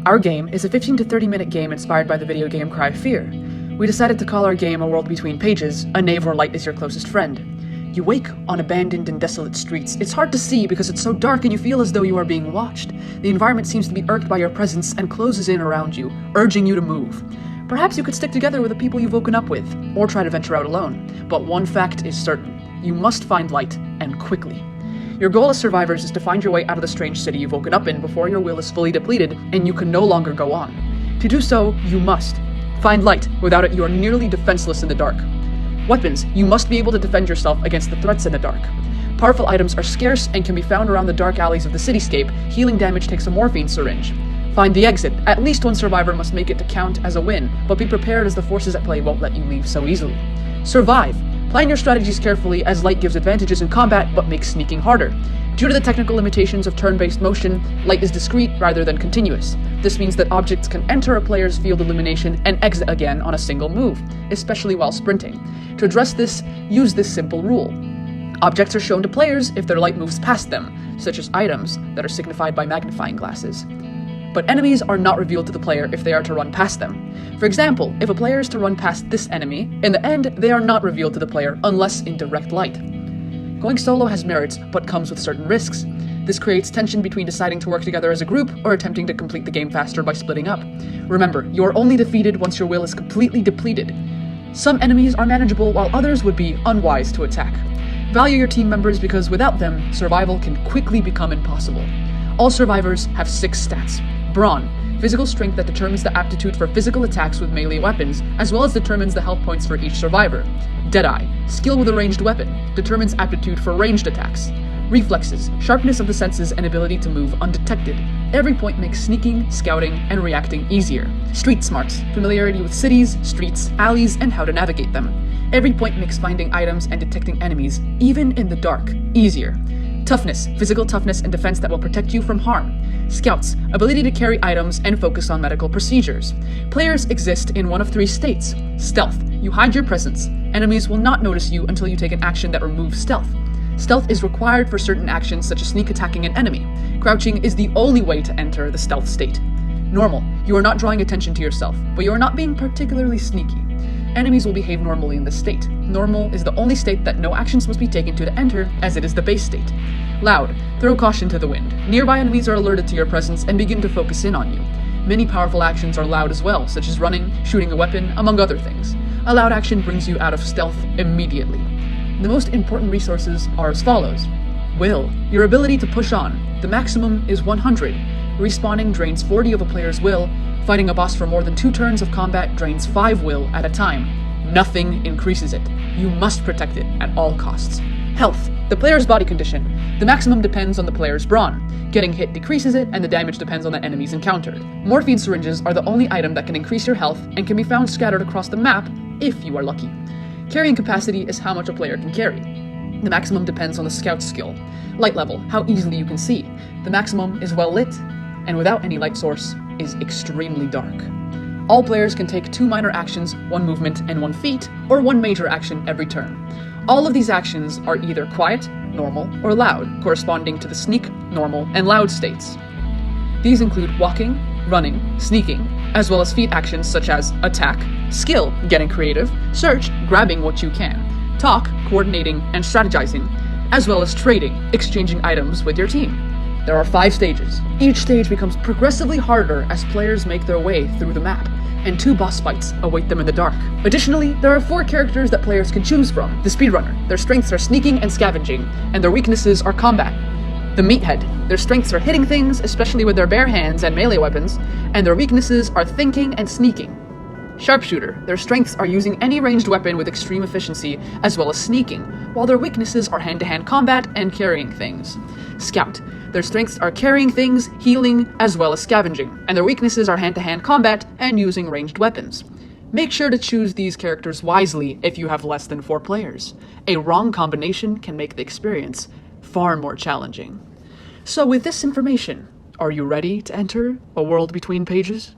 Our game is a 15 to 30 minute game inspired by the video game Cry of Fear. We decided to call our game A World Between Pages, a knave where light is your closest friend. You wake on abandoned and desolate streets. It's hard to see because it's so dark and you feel as though you are being watched. The environment seems to be irked by your presence and closes in around you, urging you to move. Perhaps you could stick together with the people you've woken up with, or try to venture out alone. But one fact is certain. You must find light, and quickly. Your goal as survivors is to find your way out of the strange city you've woken up in before your will is fully depleted and you can no longer go on. To do so, you must find light. Without it, you are nearly defenseless in the dark. Weapons. You must be able to defend yourself against the threats in the dark. Powerful items are scarce and can be found around the dark alleys of the cityscape. Healing damage takes a morphine syringe. Find the exit. At least one survivor must make it to count as a win, but be prepared as the forces at play won't let you leave so easily. Survive. Plan your strategies carefully, as light gives advantages in combat but makes sneaking harder. Due to the technical limitations of turn-based motion, light is discrete rather than continuous. This means that objects can enter a player's field illumination and exit again on a single move, especially while sprinting. To address this, use this simple rule. Objects are shown to players if their light moves past them, such as items that are signified by magnifying glasses. But enemies are not revealed to the player if they are to run past them. For example, if a player is to run past this enemy, in the end, they are not revealed to the player unless in direct light. Going solo has merits, but comes with certain risks. This creates tension between deciding to work together as a group or attempting to complete the game faster by splitting up. Remember, you are only defeated once your will is completely depleted. Some enemies are manageable while others would be unwise to attack. Value your team members because without them, survival can quickly become impossible. All survivors have 6 stats. Brawn, physical strength that determines the aptitude for physical attacks with melee weapons, as well as determines the health points for each survivor. Deadeye, skill with a ranged weapon, determines aptitude for ranged attacks. Reflexes, sharpness of the senses and ability to move undetected. Every point makes sneaking, scouting, and reacting easier. Street smarts, familiarity with cities, streets, alleys, and how to navigate them. Every point makes finding items and detecting enemies, even in the dark, easier. Toughness, physical toughness and defense that will protect you from harm. Scouts, ability to carry items and focus on medical procedures. Players exist in one of 3 states. Stealth, you hide your presence. Enemies will not notice you until you take an action that removes stealth. Stealth is required for certain actions such as sneak attacking an enemy. Crouching is the only way to enter the stealth state. Normal, you are not drawing attention to yourself, but you are not being particularly sneaky. Enemies will behave normally in this state. Normal is the only state that no actions must be taken to enter, as it is the base state. Loud, throw caution to the wind. Nearby enemies are alerted to your presence and begin to focus in on you. Many powerful actions are loud as well, such as running, shooting a weapon, among other things. A loud action brings you out of stealth immediately. The most important resources are as follows. Will, your ability to push on. The maximum is 100. Respawning drains 40 of a player's will. Fighting a boss for more than 2 turns of combat drains 5 will at a time. Nothing increases it. You must protect it at all costs. Health, the player's body condition. The maximum depends on the player's brawn. Getting hit decreases it, and the damage depends on the enemies encountered. Morphine syringes are the only item that can increase your health and can be found scattered across the map if you are lucky. Carrying capacity is how much a player can carry. The maximum depends on the scout's skill. Light level, how easily you can see. The maximum is well lit, and without any light source, is extremely dark. All players can take 2 minor actions, 1 movement, and 1 feat, or 1 major action every turn. All of these actions are either quiet, normal, or loud, corresponding to the sneak, normal, and loud states. These include walking, running, sneaking, as well as feat actions such as attack, skill, getting creative, search, grabbing what you can, talk, coordinating, and strategizing, as well as trading, exchanging items with your team. There are 5 stages. Each stage becomes progressively harder as players make their way through the map, and 2 boss fights await them in the dark. Additionally, there are 4 characters that players can choose from. The speedrunner, their strengths are sneaking and scavenging, and their weaknesses are combat. The meathead, their strengths are hitting things, especially with their bare hands and melee weapons, and their weaknesses are thinking and sneaking. Sharpshooter, their strengths are using any ranged weapon with extreme efficiency, as well as sneaking, while their weaknesses are hand-to-hand combat and carrying things. Scout, their strengths are carrying things, healing, as well as scavenging, and their weaknesses are hand-to-hand combat and using ranged weapons. Make sure to choose these characters wisely if you have less than 4 players. A wrong combination can make the experience far more challenging. So with this information, are you ready to enter A World Between Pages?